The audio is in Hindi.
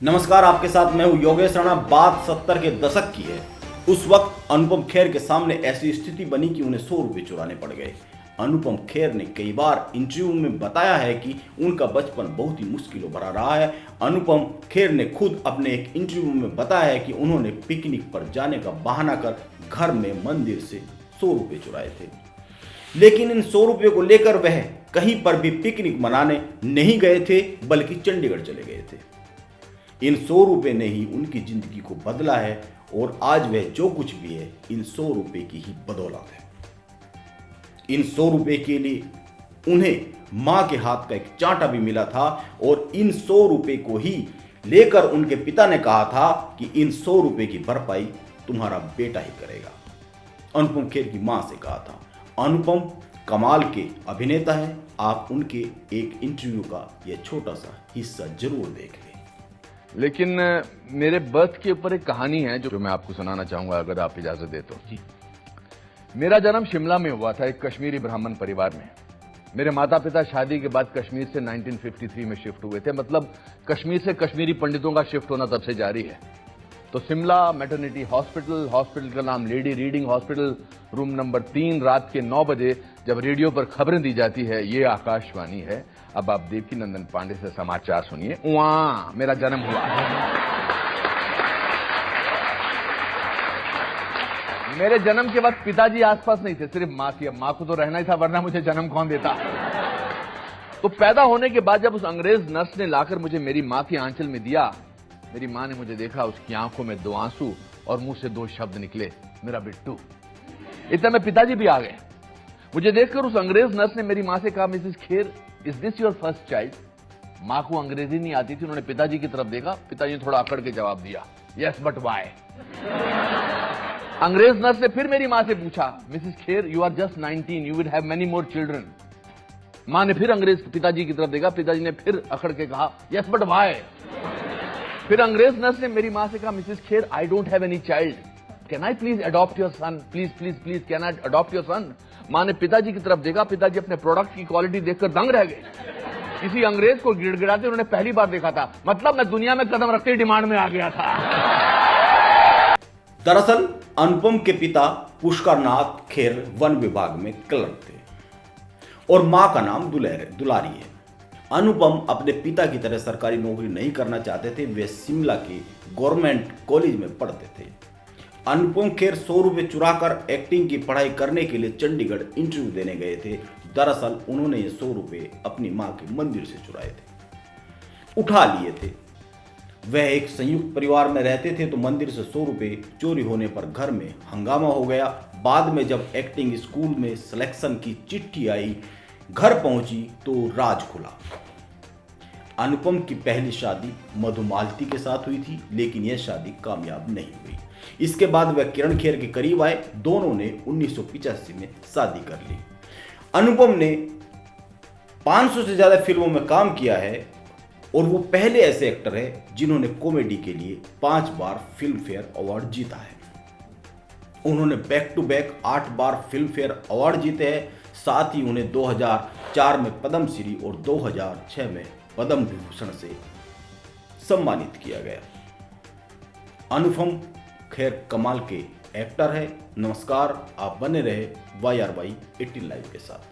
नमस्कार, आपके साथ मैं हूं योगेश राणा। बात 70 के दशक की है। उस वक्त अनुपम खेर के सामने ऐसी स्थिति बनी कि उन्हें 100 रुपए चुराने पड़ गए। अनुपम खेर ने कई बार इंटरव्यू में बताया है कि उनका बचपन बहुत ही मुश्किलों भरा रहा है। अनुपम खेर ने खुद अपने एक इंटरव्यू में बताया है कि उन्होंने पिकनिक पर जाने का बहाना कर घर में मंदिर से 100 रुपए चुराए थे, लेकिन इन 100 रुपए को लेकर वह कहीं पर भी पिकनिक मनाने नहीं गए थे, बल्कि चंडीगढ़ चले गए थे। इन 100 रुपए ने ही उनकी जिंदगी को बदला है और आज वह जो कुछ भी है इन 100 रुपए की ही बदौलत है। इन 100 रुपए के लिए उन्हें मां के हाथ का एक चांटा भी मिला था और इन 100 रुपए को ही लेकर उनके पिता ने कहा था कि इन 100 रुपए की भरपाई तुम्हारा बेटा ही करेगा। अनुपम खेर की मां से कहा था। अनुपम कमाल के अभिनेता है। आप उनके एक इंटरव्यू का यह छोटा सा हिस्सा जरूर देख लें। लेकिन मेरे बर्थ के ऊपर एक कहानी है जो मैं आपको सुनाना चाहूंगा, अगर आप इजाजत दे तो। जी। मेरा जन्म शिमला में हुआ था, एक कश्मीरी ब्राह्मण परिवार में। मेरे माता पिता शादी के बाद कश्मीर से 1953 में शिफ्ट हुए थे। मतलब कश्मीर से कश्मीरी पंडितों का शिफ्ट होना तब से जारी है। तो शिमला मैटरनिटी हॉस्पिटल का नाम lady reading hospital, room number 3, रात के 9 बजे जब रेडियो पर खबरें दी जाती है, ये आकाशवाणी है। अब आप देवकी नंदन पांडे से समाचार सुनिए। वहां मेरा जन्म हुआ। मेरे जन्म के वक्त पिताजी आसपास नहीं थे, सिर्फ मां थी। अब मां को तो रहना ही था, वरना मुझे जन्म कौन देता। तो पैदा होने के बाद जब उस अंग्रेज नर्स ने लाकर मुझे मेरी मां की आंचल में दिया, मेरी मां ने मुझे देखा, उसकी आंखों में 2 आंसू और मुंह से 2 शब्द निकले, मेरा बिट्टू। इतना में पिताजी भी आ गए। मुझे देखकर उस अंग्रेज नर्स ने मेरी मां से कहा, Mrs Kher, is this your first child? मां को अंग्रेजी नहीं आती थी। उन्होंने पिताजी की तरफ देखा। पिताजी ने थोड़ा अकड़ के जवाब दिया, यस बट व्हाई? अंग्रेज नर्स ने फिर मेरी मां से पूछा, Mrs Kher, you are just 19, you will have many more children. मां ने फिर अंग्रेज पिताजी की तरफ देखा। पिताजी ने फिर अकड़ के कहा, यस बट व्हाई? फिर अंग्रेज नर्स ने मेरी मां से कहा, Mrs Kher, I don't have any child, can I please adopt your son? Please please please, can I adopt your son? मां ने पिताजी की तरफ देखा। पिताजी अपने प्रोडक्ट की क्वालिटी देखकर दंग रह गए। किसी अंग्रेज को गिड़गिड़ाते उन्होंने पहली बार देखा था। मतलब मैं दुनिया में कदम रखते ही डिमांड में आ गया था। दरअसल अनुपम के पिता पुष्करनाथ खेर वन विभाग में क्लर्क थे और मां का नाम दुलारी है। अनुपम अपने पिता की तरह सरकारी नौकरी नहीं करना चाहते थे। वे शिमला के गवर्नमेंट कॉलेज में पढ़ते थे। अनुपम खेर 100 रुपए चुराकर एक्टिंग की पढ़ाई करने के लिए चंडीगढ़ इंटरव्यू देने गए थे। दरअसल उन्होंने ये 100 रुपए अपनी मां के मंदिर से चुराए थे, उठा लिए थे। वह एक संयुक्त परिवार में रहते थे, तो मंदिर से 100 रुपए चोरी होने पर घर में हंगामा हो गया। बाद में जब एक्टिंग स्कूल में सिलेक्शन की चिट्ठी आई, घर पहुंची, तो राज खुला। अनुपम की पहली शादी मधुमालती के साथ हुई थी, लेकिन यह शादी कामयाब नहीं हुई। इसके बाद वह किरण खेर के करीब आए। दोनों ने 1985 में शादी कर ली। अनुपम ने 500 से ज्यादा फिल्मों में काम किया है और वो पहले ऐसे एक्टर हैं जिन्होंने कॉमेडी के लिए 5 बार फिल्म फेयर अवार्ड जीता है। उन्होंने बैक टू बैक 8 बार फिल्म फेयर अवार्ड जीते हैं। साथ ही उन्हें 2004 में पद्मश्री और 2006 में पद्म विभूषण से सम्मानित किया गया। अनुपम खेर कमाल के एक्टर है। नमस्कार, आप बने रहे YRY 18 लाइव के साथ।